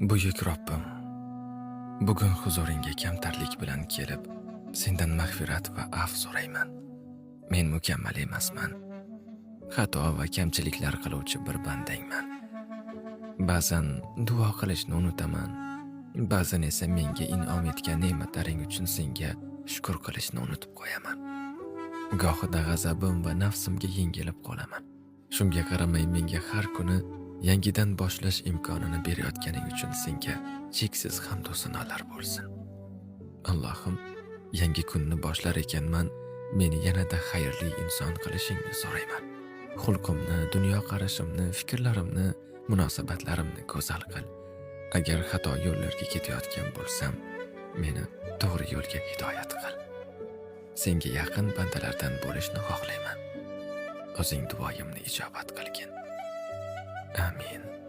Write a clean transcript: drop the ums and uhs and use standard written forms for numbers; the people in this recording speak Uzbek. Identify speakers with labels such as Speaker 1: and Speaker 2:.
Speaker 1: Buyuk Robbim, bugun huzuringga kamtarlik bilan kelib, sendan mag'firat va afv so'rayman. Men mukammal emasman. Xato va kamchiliklar qiluvchi bir bandangman. Ba'zan duo qilishni unutaman. Ba'zan esa menga in'om etgan ne'matlaring uchun senga shukr qilishni unutib qo'yaman. Gohida g'azabim va nafsimga yengilib qolaman. Shunga qaramay menga har kuni yangidan boshlash imkonini berayotganing uchun senga cheksiz hamd va sanolar bo'lsin. Allohim, yangi kunni boshlar ekanman, meni yanada xayrli inson qilishingni so'rayman. Xulqimni, dunyoqarashimni, fikrlarimni, munosabatlarimni go'zal qil. Agar xato yo'llarga ketayotgan bo'lsam, meni to'g'ri yo'lga hidoyat qil. Senga yaqin bandalardan bo'lishni xohlayman. O'zing duoyimni ijobat qilgin. Amin.